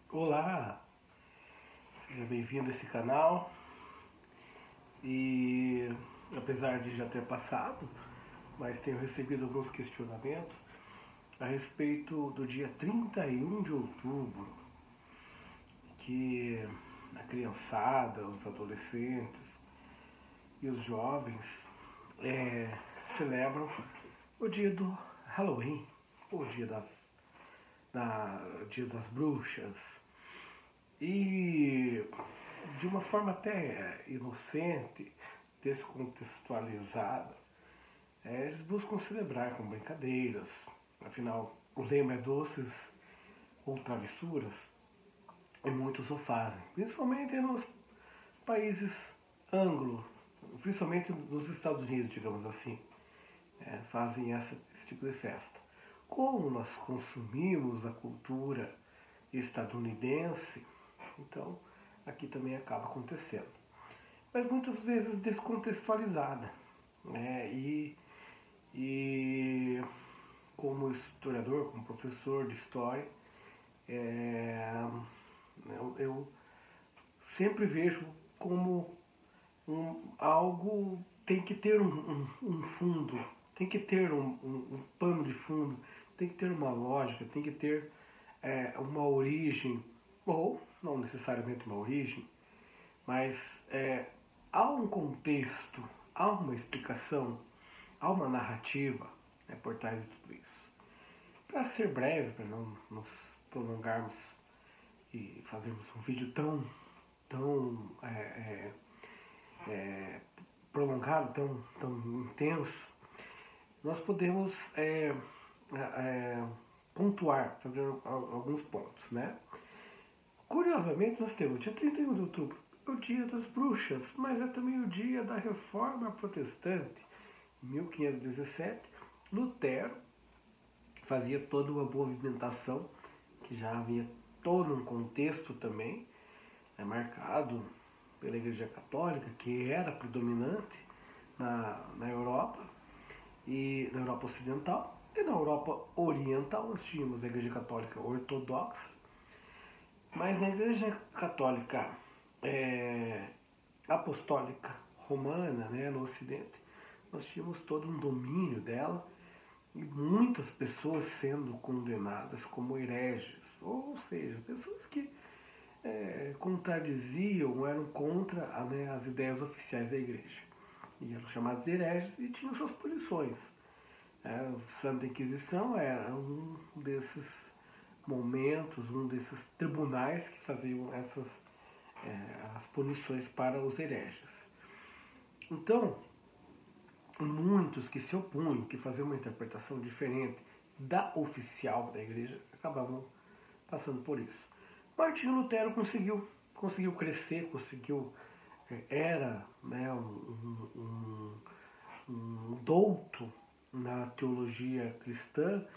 Olá, seja bem-vindo a esse canal e apesar de já ter passado, mas tenho recebido alguns questionamentos a respeito do dia 31 de outubro, que a criançada, os adolescentes e os jovens celebram o dia do Halloween, o dia das bruxas. E de uma forma até inocente, descontextualizada, eles buscam celebrar com brincadeiras, afinal, o lema é doces ou travessuras, e muitos o fazem, principalmente nos países anglo, principalmente nos Estados Unidos, digamos assim, fazem esse tipo de festa. Como nós consumimos a cultura estadunidense, então aqui também acaba acontecendo. Mas muitas vezes descontextualizada. Né? E como historiador, como professor de história, eu sempre vejo como algo tem que ter um fundo, tem que ter um pano de fundo, tem que ter uma lógica, tem que ter uma origem, ou não necessariamente uma origem, mas há um contexto, há uma explicação, há uma narrativa por trás de tudo isso. Para ser breve, para não nos prolongarmos e fazermos um vídeo tão prolongado, tão intenso, nós podemos pontuar, fazer alguns pontos, né? Curiosamente, nós temos o dia 31 de outubro, o dia das bruxas, mas é também o dia da Reforma Protestante. Em 1517, Lutero fazia toda uma movimentação que já havia todo um contexto também, marcado pela Igreja Católica, que era predominante na Europa, e na Europa Ocidental, e na Europa Oriental nós tínhamos a Igreja Católica Ortodoxa, mas na Igreja Católica Apostólica Romana, né, no Ocidente, nós tínhamos todo um domínio dela e muitas pessoas sendo condenadas como hereges, ou seja, pessoas que contradiziam, eram contra as ideias oficiais da Igreja. E eram chamados de hereges e tinham suas punições. A Santa Inquisição era um desses momentos, um desses tribunais que faziam as punições para os hereges. Então, muitos que se opunham, que faziam uma interpretação diferente da oficial da igreja, acabavam passando por isso. Martinho Lutero conseguiu crescer, era, né, um douto na teologia cristã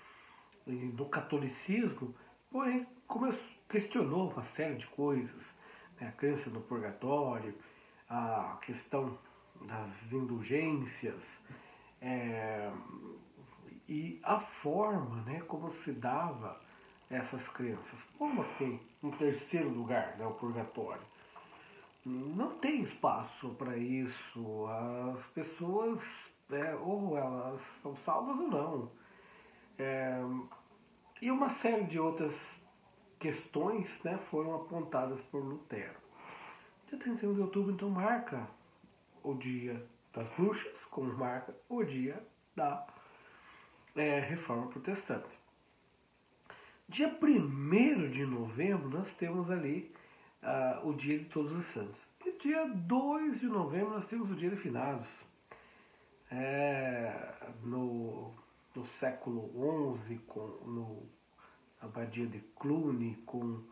e do catolicismo, porém questionou uma série de coisas, né, a crença no purgatório, a questão das indulgências, e a forma, né, como se dava essas crenças. Como assim, em terceiro lugar, né, o purgatório? Não tem espaço para isso. As pessoas, ou elas são salvas ou não. E uma série de outras questões, né, foram apontadas por Lutero. Dia 31 de outubro, então, marca o dia das bruxas, como marca o dia da Reforma Protestante. Dia 1º de novembro, nós temos ali o dia de Todos os Santos. E dia 2 de novembro, nós temos o dia de Finados. No século XI, no Abadia de Cluny, com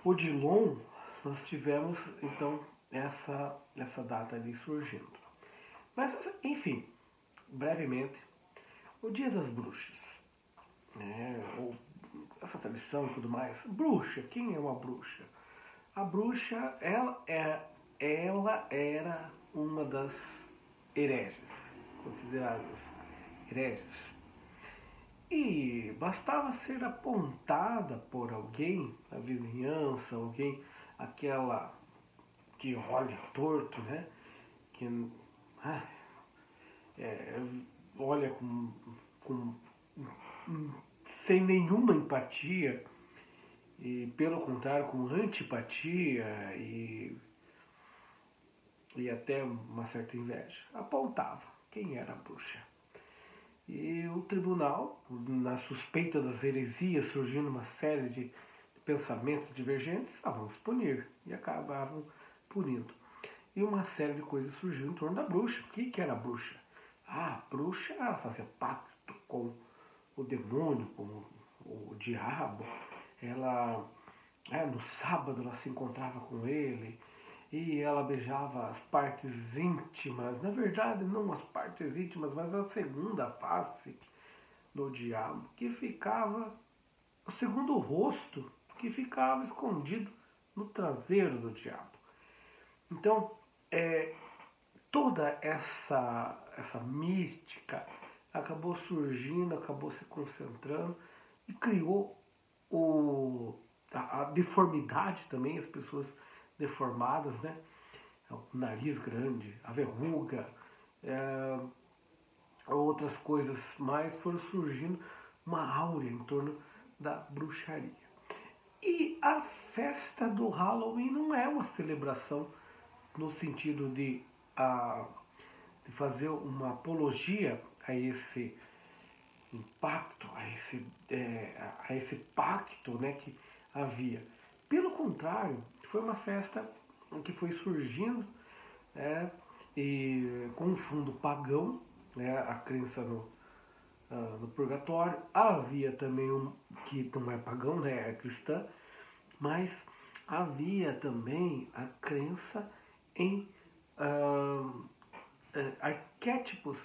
Odilon, nós tivemos então essa data ali surgindo. Mas, enfim, brevemente, o Dia das Bruxas, ou essa tradição e tudo mais. Bruxa, quem é uma bruxa? A bruxa, ela era uma das hereges, consideradas hereges. E bastava ser apontada por alguém, a vizinhança, alguém, aquela que olha torto, né? Que ah, é, olha com, sem nenhuma empatia, e pelo contrário, com antipatia e até uma certa inveja. Apontava quem era a bruxa. E o tribunal, na suspeita das heresias, surgindo uma série de pensamentos divergentes, vamos punir. E acabavam punindo. E uma série de coisas surgiu em torno da bruxa. O que era a bruxa? A bruxa, ela fazia pacto com o demônio, com o diabo. Ela, no sábado, ela se encontrava com ele e ela beijava as partes íntimas. Na verdade, não as partes íntimas, mas a segunda face do diabo, que ficava, o segundo rosto, que ficava escondido no traseiro do diabo. Então, toda essa mística acabou surgindo, acabou se concentrando e criou a deformidade também, as pessoas deformadas, né? O nariz grande, a verruga, outras coisas mais, foram surgindo uma áurea em torno da bruxaria. E a festa do Halloween não é uma celebração no sentido de fazer uma apologia a esse impacto, a esse pacto, né, que havia. Pelo contrário, foi uma festa que foi surgindo, e com um fundo pagão, né, a crença no purgatório. Havia também que não é pagão, né, é cristã, mas havia também a crença em arquétipos,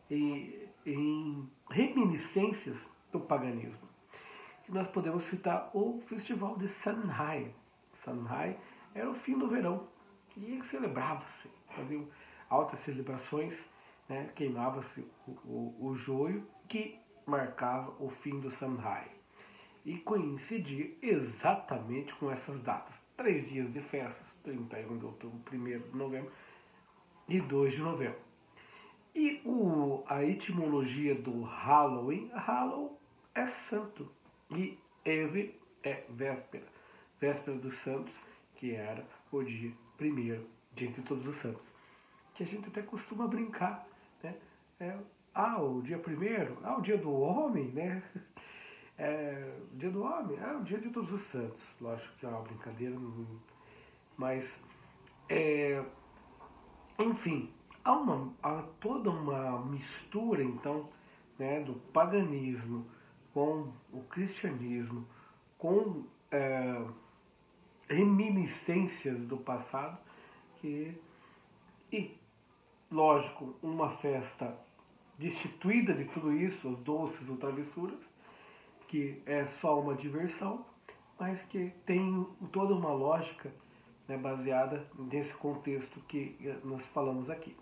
em reminiscências do paganismo. E nós podemos citar o festival de Samhain. Samhain era o fim do verão e celebrava-se, faziam altas celebrações, né? Queimava-se o joio que marcava o fim do Samhain. E coincidia exatamente com essas datas. 3 dias de festas, 31 de outubro, 1º de novembro e 2 de novembro. E a etimologia do Halloween, Hallow é santo e Eve é véspera. Véspera dos Santos, que era o dia 1º de entre todos os santos. Que a gente até costuma brincar, né? O dia 1º, o dia do homem, né? O dia do homem, o dia de todos os santos. Lógico que é uma brincadeira, mas, enfim, há toda uma mistura, então, né, do paganismo com o cristianismo, com reminiscências do passado, e, lógico, uma festa destituída de tudo isso, os doces ou travessuras, que é só uma diversão, mas que tem toda uma lógica, né, baseada nesse contexto que nós falamos aqui.